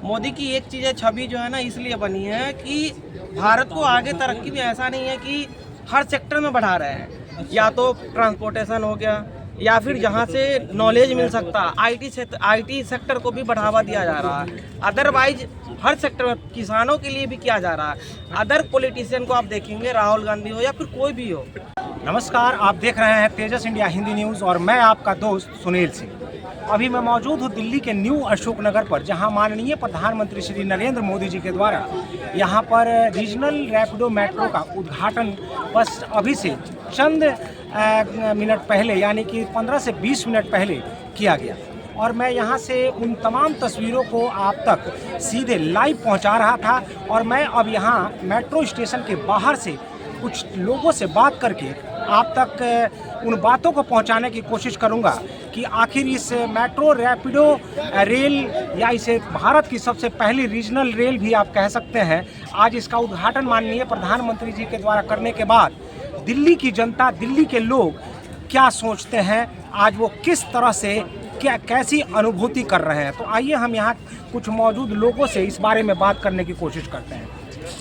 मोदी की एक चीज़ है, छवि जो है ना इसलिए बनी है कि भारत को आगे तरक्की भी ऐसा नहीं है कि हर सेक्टर में बढ़ा रहे हैं, या तो ट्रांसपोर्टेशन हो गया या फिर जहाँ से नॉलेज मिल सकता, आईटी सेक्टर को भी बढ़ावा दिया जा रहा है। अदरवाइज हर सेक्टर में किसानों के लिए भी किया जा रहा है। अदर पॉलिटिशियन को आप देखेंगे, राहुल गांधी हो या फिर कोई भी हो। नमस्कार, आप देख रहे हैं तेजस इंडिया हिंदी न्यूज़ और मैं आपका दोस्त सुनील सिंह। अभी मैं मौजूद हूँ दिल्ली के न्यू अशोकनगर पर, जहां माननीय प्रधानमंत्री श्री नरेंद्र मोदी जी के द्वारा यहां पर रीजनल रैपिडो मेट्रो का उद्घाटन बस अभी से चंद मिनट पहले, यानी कि 15 से 20 मिनट पहले किया गया। और मैं यहां से उन तमाम तस्वीरों को आप तक सीधे लाइव पहुंचा रहा था। और मैं अब यहां मेट्रो स्टेशन के बाहर से कुछ लोगों से बात करके आप तक उन बातों को पहुंचाने की कोशिश करूंगा कि आखिर इस मेट्रो रैपिडो रेल, या इसे भारत की सबसे पहली रीजनल रेल भी आप कह सकते हैं, आज इसका उद्घाटन माननीय प्रधानमंत्री जी के द्वारा करने के बाद दिल्ली की जनता, दिल्ली के लोग क्या सोचते हैं, आज वो किस तरह से कैसी अनुभूति कर रहे हैं। तो आइए हम यहाँ कुछ मौजूद लोगों से इस बारे में बात करने की कोशिश करते हैं।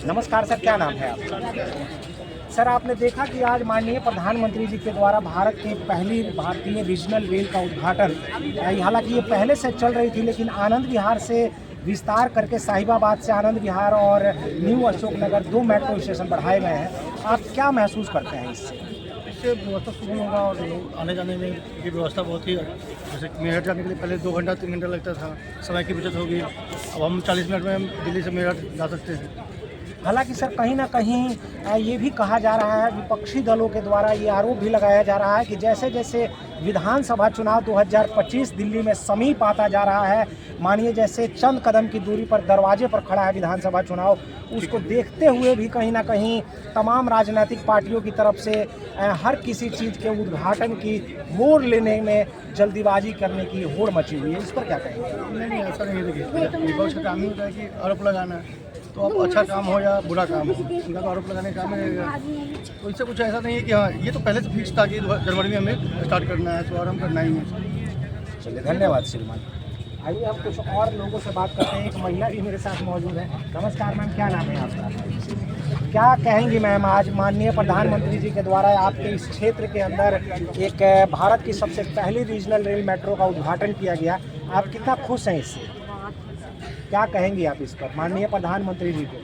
नमस्कार सर, क्या नाम है आपका? सर, आपने देखा कि आज माननीय प्रधानमंत्री जी के द्वारा भारत की पहली भारतीय रीजनल रेल का उद्घाटन, हालांकि ये पहले से चल रही थी, लेकिन आनंद विहार से विस्तार करके साहिबाबाद से आनंद विहार और न्यू अशोकनगर 2 मेट्रो स्टेशन बढ़ाए गए हैं। आप क्या महसूस करते हैं इससे? इससे व्यवस्था सुगम होगा और आने जाने में की व्यवस्था बहुत ही, जैसे मेरठ जाने के लिए पहले 2 घंटा 3 घंटा लगता था, समय की बचत होगी। अब हम 40 मिनट में दिल्ली से मेरठ जा सकते हैं। हालांकि सर, कहीं ना कहीं ये भी कहा जा रहा है, विपक्षी दलों के द्वारा ये आरोप भी लगाया जा रहा है कि जैसे जैसे विधानसभा चुनाव 2025 दिल्ली में समीप आता जा रहा है, मानिए जैसे चंद कदम की दूरी पर दरवाजे पर खड़ा है विधानसभा चुनाव, उसको देखते हुए भी कहीं ना कहीं तमाम राजनीतिक पार्टियों की तरफ से हर किसी चीज़ के उद्घाटन की मोड़ लेने में जल्दीबाजी करने की होड़ मची हुई है। इस पर क्या कहेंगे? नहीं, ऐसा नहीं है। देखिए, विपक्ष का काम ही होता है कि आरोप लगाना, तो अब अच्छा काम हो या बुरा काम हो, उनका तो आरोप लगाने का काम है। तो इससे कुछ ऐसा नहीं है कि हाँ, ये तो पहले से फिक्स था कि जनवरी में हमें स्टार्ट करना है, तो और हम करना ही है। चलिए, धन्यवाद श्रीमान। आइए हम कुछ और लोगों से बात करते हैं। एक महिला भी मेरे साथ मौजूद है। नमस्कार मैम, क्या नाम है आपका? क्या कहेंगी मैम, आज माननीय प्रधानमंत्री जी के द्वारा आपके इस क्षेत्र के अंदर एक भारत की सबसे पहली रीजनल रेल मेट्रो का उद्घाटन किया गया, आप कितना खुश हैं इससे? क्या कहेंगी आप इस पर, माननीय प्रधानमंत्री जी को?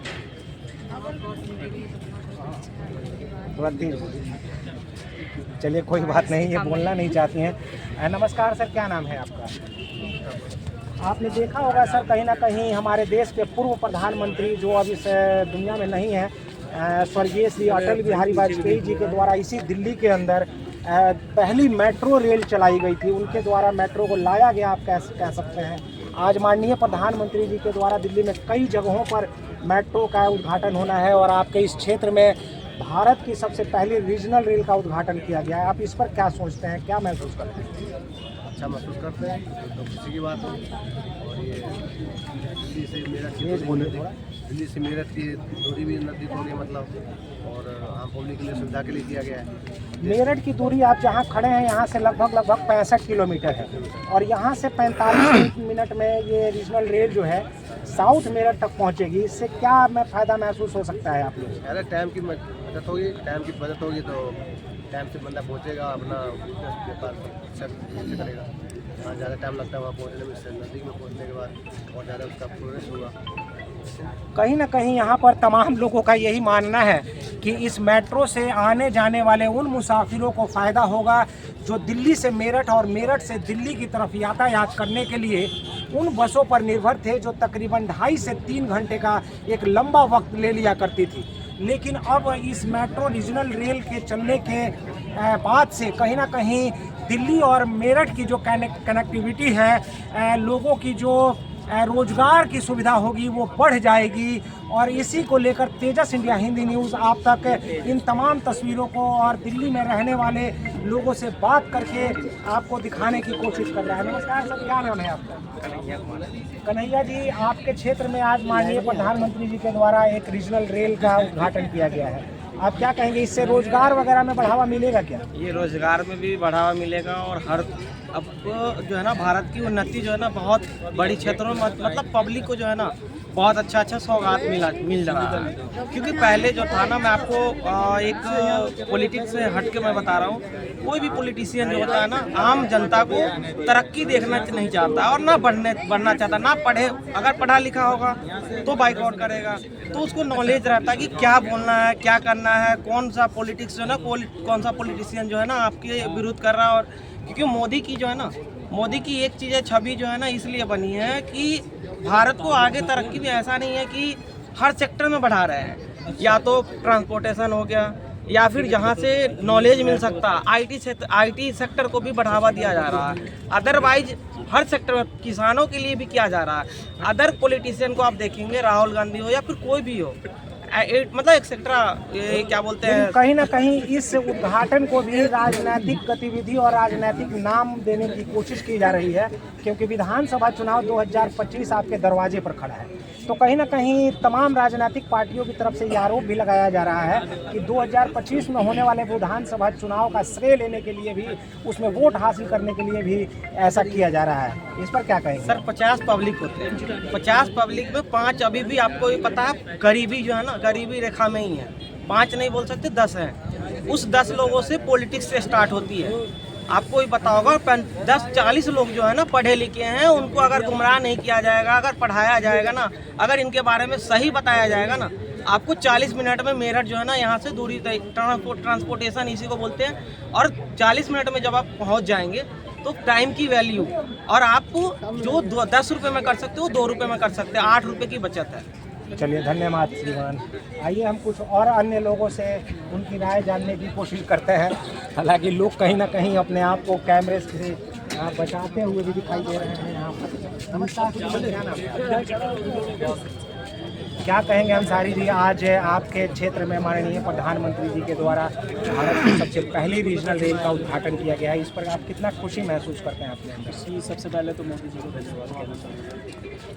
चलिए, कोई बात नहीं, ये बोलना नहीं चाहती हैं। नमस्कार सर, क्या नाम है आपका? आपने देखा होगा सर, कहीं ना कहीं हमारे देश के पूर्व प्रधानमंत्री जो अब इस दुनिया में नहीं है, स्वर्गीय श्री अटल बिहारी वाजपेयी जी के द्वारा इसी दिल्ली के अंदर पहली मेट्रो रेल चलाई गई थी, उनके द्वारा मेट्रो को लाया गया, आप कह सकते हैं। आज माननीय प्रधानमंत्री जी के द्वारा दिल्ली में कई जगहों पर मेट्रो का उद्घाटन होना है और आपके इस क्षेत्र में भारत की सबसे पहली रीजनल रेल का उद्घाटन किया गया है। आप इस पर क्या सोचते हैं, क्या महसूस करते हैं? अच्छा महसूस करते हैं, तो खुशी की बात है। और ये दिल्ली से मेरठ की दूरी भी नज़दीक हो गई, मतलब, और आम पब्लिक के लिए सुविधा के लिए किया गया है। मेरठ की दूरी आप जहां खड़े हैं यहाँ से लगभग 65 किलोमीटर है, और यहाँ से 45 मिनट में ये रीजनल रेल जो है साउथ मेरठ तक पहुँचेगी। इससे क्या फ़ायदा महसूस हो सकता है आप लोग? अरे टाइम की बचत होगी, तो टाइम से बंदा पहुँचेगा, अपना व्यापार सब करेगा। जहाँ ज़्यादा टाइम लगता है वहाँ पहुँचने में, इससे नज़दीक में पहुँचने के बाद और ज़्यादा उसका प्रोग्रेस होगा। कहीं ना कहीं यहाँ पर तमाम लोगों का यही मानना है कि इस मेट्रो से आने जाने वाले उन मुसाफिरों को फ़ायदा होगा जो दिल्ली से मेरठ और मेरठ से दिल्ली की तरफ यातायात करने के लिए उन बसों पर निर्भर थे, जो तकरीबन 2.5 से 3 घंटे का एक लंबा वक्त ले लिया करती थी। लेकिन अब इस मेट्रो रीजनल रेल के चलने के बाद से कहीं ना कहीं दिल्ली और मेरठ की जो कनेक्टिविटी है, लोगों की जो रोजगार की सुविधा होगी वो बढ़ जाएगी। और इसी को लेकर तेजस इंडिया हिंदी न्यूज़ आप तक इन तमाम तस्वीरों को और दिल्ली में रहने वाले लोगों से बात करके आपको दिखाने की कोशिश कर रहा है। नमस्कार सर, क्या नाम है आपका? कन्हैया जी, आपके क्षेत्र में आज माननीय प्रधानमंत्री जी के द्वारा एक रीजनल रेल का उद्घाटन किया गया है, आप क्या कहेंगे, इससे रोजगार वगैरह में बढ़ावा मिलेगा क्या? ये रोजगार में भी बढ़ावा मिलेगा और हर अब जो है ना भारत की उन्नति जो है ना बहुत बड़ी क्षेत्रों में मतलब पब्लिक को जो है ना बहुत अच्छा सौगात मिल रहा है। क्योंकि पहले जो था ना, मैं आपको एक पॉलिटिक्स से हट के मैं बता रहा हूँ, कोई भी पॉलिटिशियन जो होता है ना आम जनता को तरक्की देखना नहीं चाहता और ना बढ़ना चाहता, ना पढ़े, अगर पढ़ा लिखा होगा तो बाइकआउट करेगा। तो उसको नॉलेज रहता है कि क्या बोलना है, क्या करना है, कौन सा पॉलिटिक्स जो है ना कौन सा पॉलिटिशियन जो है ना आपके विरुद्ध कर रहा है। और क्योंकि मोदी की जो है ना, मोदी की एक चीज़ है, छवि जो है ना इसलिए बनी है कि भारत को आगे तरक्की में ऐसा नहीं है कि हर सेक्टर में बढ़ा रहे हैं, या तो ट्रांसपोर्टेशन हो गया या फिर जहाँ से नॉलेज मिल सकता, आईटी सेक्टर को भी बढ़ावा दिया जा रहा है। अदरवाइज हर सेक्टर में किसानों के लिए भी किया जा रहा है। अदर पॉलिटिशियन को आप देखेंगे, राहुल गांधी हो या फिर कोई भी हो, मतलब एक्सेट्रा, क्या बोलते हैं, कहीं ना कहीं इस उद्घाटन को भी राजनीतिक गतिविधि और राजनीतिक नाम देने की कोशिश की जा रही है, क्योंकि विधानसभा चुनाव 2025 आपके दरवाजे पर खड़ा है। तो कहीं ना कहीं तमाम राजनीतिक पार्टियों की तरफ से ये आरोप भी लगाया जा रहा है कि 2025 में होने वाले विधानसभा चुनाव का श्रेय लेने के लिए भी, उसमें वोट हासिल करने के लिए भी ऐसा किया जा रहा है। इस पर क्या कहेंगे? सर 50 पब्लिक होते हैं, 50 पब्लिक में 5 अभी भी आपको ये पता है गरीबी जो है ना, गरीबी रेखा में ही है। 5 नहीं बोल सकते, 10 हैं। उस 10 लोगों से पॉलिटिक्स से स्टार्ट होती है। आपको ही पता होगा 10-40 लोग जो है ना पढ़े लिखे हैं, उनको अगर गुमराह नहीं किया जाएगा, अगर पढ़ाया जाएगा ना, अगर इनके बारे में सही बताया जाएगा ना, आपको 40 मिनट में मेरठ जो है ना यहाँ से दूरी तय, ट्रांसपोर्टेशन इसी को बोलते हैं, और 40 मिनट में जब आप पहुँच जाएंगे तो टाइम की वैल्यू, और आपको जो 10 रुपये में कर सकते हो 2 रुपये में कर सकते हैं, 8 रुपये की बचत है। चलिए, धन्यवाद श्रीमान। आइए हम कुछ और अन्य लोगों से उनकी राय जानने की कोशिश करते हैं। हालांकि लोग कहीं ना कहीं अपने आप को कैमरे से बचाते हुए भी दिखाई दे रहे हैं यहाँ पर। नमस्कार, क्या नाम है? क्या कहेंगे अंसारी जी, आज आपके क्षेत्र में माननीय प्रधानमंत्री जी के द्वारा भारत की सबसे पहली रीजनल रेल का उद्घाटन किया गया है, इस पर आप कितना खुशी महसूस करते हैं अपने अंदर? सबसे पहले तो मोदी जी को धन्यवाद कहना चाहूँगा।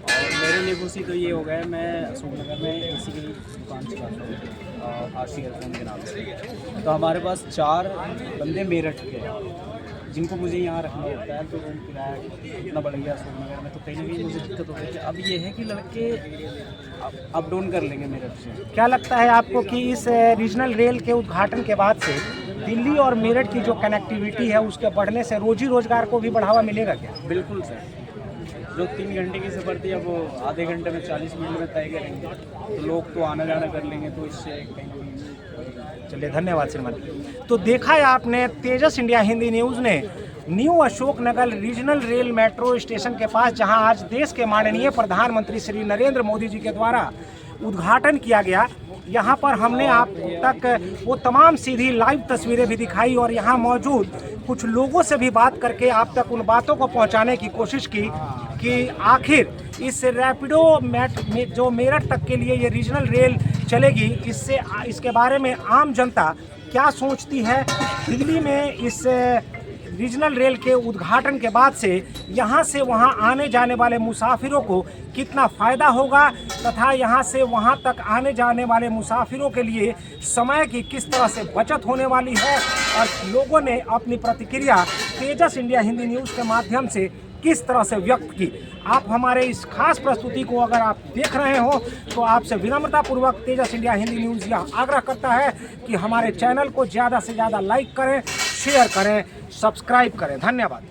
और मेरे लिए खुशी तो ये हो गया है, मैं अशोकनगर में इसी की दुकान चलाता हूँ, आरसी एयरफोन के नाम से। तो हमारे पास 4 बंदे मेरठ के हैं जिनको मुझे यहाँ रखना होता है, तो रूम किराया इतना बढ़ गया अशोकनगर में, तो कहीं ना कहीं मुझे दिक्कत हो रही है। अब ये है कि लड़के अप डाउन कर लेंगे मेरठ से। क्या लगता है आपको कि इस रीजनल रेल के उद्घाटन के बाद से दिल्ली और मेरठ की जो कनेक्टिविटी है उसके बढ़ने से रोजी रोजगार को भी बढ़ावा मिलेगा क्या? बिल्कुल सर, जो 3 घंटे की सफ़र थी अब वो आधे घंटे में 40 मिनट में तय करेंगे, तो लोग तो आना जाना कर लेंगे, तो इससे कहीं। चलिए, धन्यवाद श्रीमान। तो देखा है आपने, तेजस इंडिया हिंदी न्यूज़ ने new Ashoknagar regional rail metro station के पास, जहां आज देश के माननीय प्रधानमंत्री श्री नरेंद्र मोदी जी के द्वारा उद्घाटन किया गया, यहां पर हमने आप तक वो तमाम सीधी लाइव तस्वीरें भी दिखाई और यहां मौजूद कुछ लोगों से भी बात करके आप तक उन बातों को पहुंचाने की कोशिश की कि आखिर इस रैपिडो जो मेरठ तक के लिए ये रीजनल रेल चलेगी, इसके बारे में आम जनता क्या सोचती है। दिल्ली में इस रीजनल रेल के उद्घाटन के बाद से यहाँ से वहाँ आने जाने वाले मुसाफिरों को कितना फ़ायदा होगा, तथा यहाँ से वहाँ तक आने जाने वाले मुसाफिरों के लिए समय की किस तरह से बचत होने वाली है, और लोगों ने अपनी प्रतिक्रिया तेजस इंडिया हिंदी न्यूज़ के माध्यम से किस तरह से व्यक्त की। आप हमारे इस खास प्रस्तुति को अगर आप देख रहे हो तो आपसे विनम्रतापूर्वक तेजस इंडिया हिंदी न्यूज़ यह आग्रह करता है कि हमारे चैनल को ज़्यादा से ज़्यादा लाइक करें, शेयर करें, सब्सक्राइब करें। धन्यवाद।